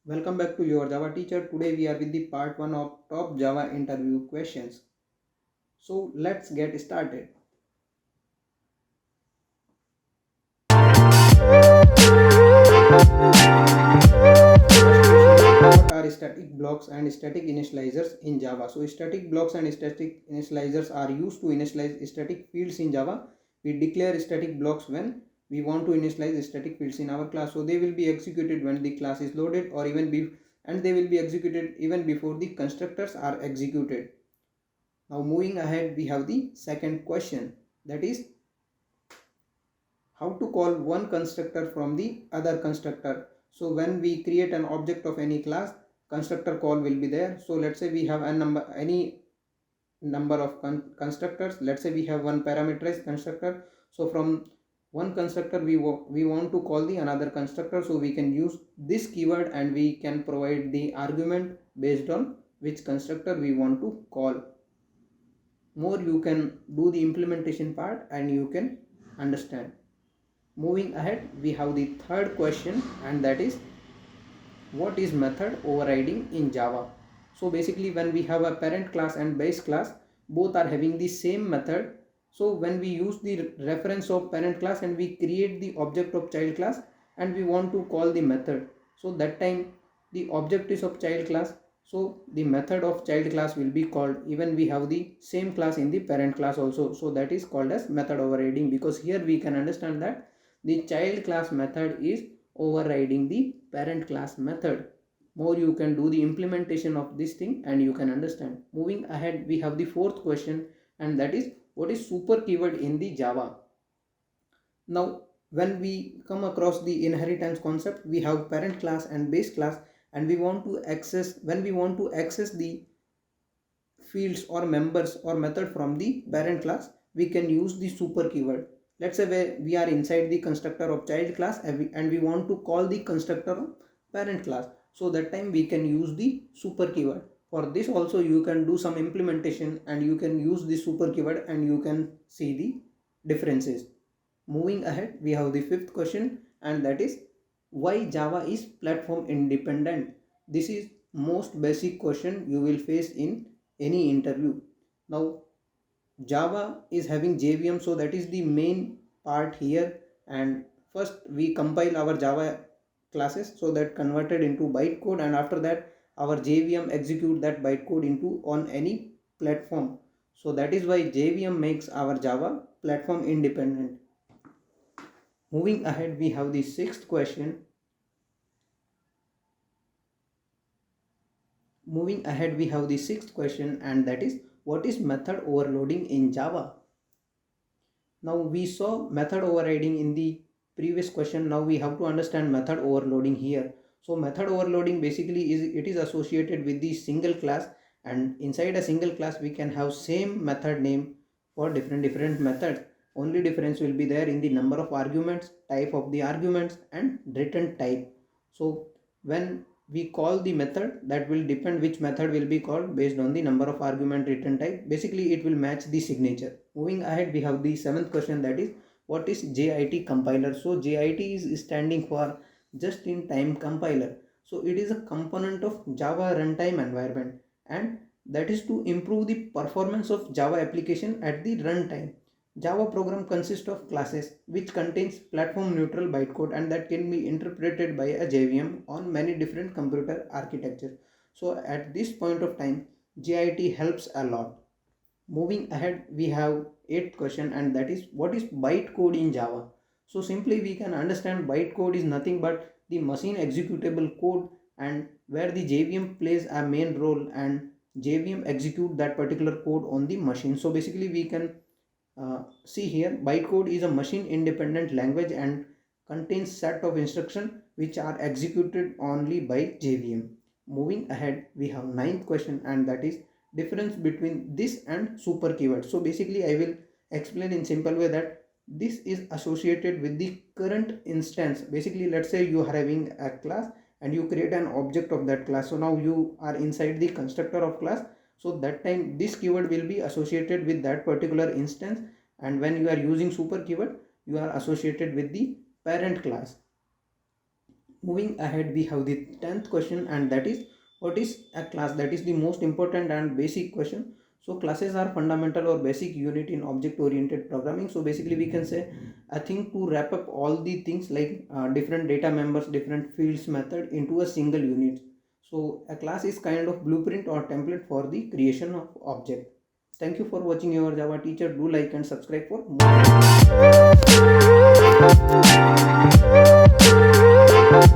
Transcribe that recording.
Welcome back to your Java teacher. Today we are with the part 1 of top Java interview questions. So let's get started. First question is, what are static blocks and static initializers in Java? So static blocks and static initializers are used to initialize static fields in Java. We declare static blocks when we want to initialize static fields in our class. So they will be executed when the class is loaded or and they will be executed even before the constructors are executed. Now moving ahead, we have the second question, that is how to call one constructor from the other constructor. So when we create an object of any class, constructor call will be there. So let's say we have any number of constructors. Let's say we have one parameterized constructor. So from one constructor we want to call the another constructor, so we can use this keyword and we can provide the argument based on which constructor we want to call. More you can do the implementation part and you can understand. Moving ahead, we have the third question, and that is what is method overriding in Java. So basically when we have a parent class and base class, both are having the same method. So when we use the reference of parent class and we create the object of child class and we want to call the method, so that time the object is of child class, so the method of child class will be called. Even we have the same class in the parent class also, so that is called as method overriding, because here we can understand that the child class method is overriding the parent class method. More you can do the implementation of this thing and you can understand. Moving ahead, we have the fourth question, and that is what is super keyword in the Java. Now when we come across the inheritance concept, we have parent class and base class, and we want to access when we want to access the fields or members or method from the parent class, we can use the super keyword. Let's say we are inside the constructor of child class and we want to call the constructor of parent class, so that time we can use the super keyword. For this also you can do some implementation and you can use the super keyword and you can see the differences. Moving ahead, we have the fifth question, and that is why Java is platform independent. This is most basic question you will face in any interview. Now Java is having JVM, so that is the main part here. And first we compile our Java classes, so that converted into bytecode, and after that our JVM execute that bytecode into on any platform. So that is why JVM makes our Java platform independent. Moving ahead, we have the sixth question. Moving ahead, we have the sixth question, and that is what is method overloading in Java? Now we saw method overriding in the previous question. Now we have to understand method overloading here. So method overloading basically is associated with the single class, and inside a single class we can have same method name for different methods. Only difference will be there in the number of arguments, type of the arguments, and return type. So when we call the method, that will depend which method will be called based on the number of argument, return type. Basically it will match the signature. Moving ahead, we have the seventh question, that is what is JIT compiler. So JIT is standing for just in time compiler. So it is a component of Java runtime environment, and that is to improve the performance of Java application at the runtime. Java program consists of classes which contains platform neutral bytecode, and that can be interpreted by a JVM on many different computer architectures. So at this point of time, JIT helps a lot. Moving ahead, we have eighth question, and that is what is bytecode in Java. So simply we can understand bytecode is nothing but the machine executable code, and where the JVM plays a main role and JVM execute that particular code on the machine. So basically we can see here, bytecode is a machine independent language and contains set of instructions which are executed only by JVM. Moving ahead, we have ninth question, and that is difference between this and super keyword. So basically I will explain in simple way that this is associated with the current instance. Basically let's say you are having a class and you create an object of that class. So now you are inside the constructor of class, so that time this keyword will be associated with that particular instance, and when you are using super keyword you are associated with the parent class. Moving ahead, we have the 10th question, and that is, what is a class? That is the most important and basic question. So classes are fundamental or basic unit in object oriented programming. So basically we can say, I think, to wrap up all the things like different data members, different fields method into a single unit. So a class is kind of blueprint or template for the creation of object. Thank you for watching your Java teacher. Do like and subscribe for more.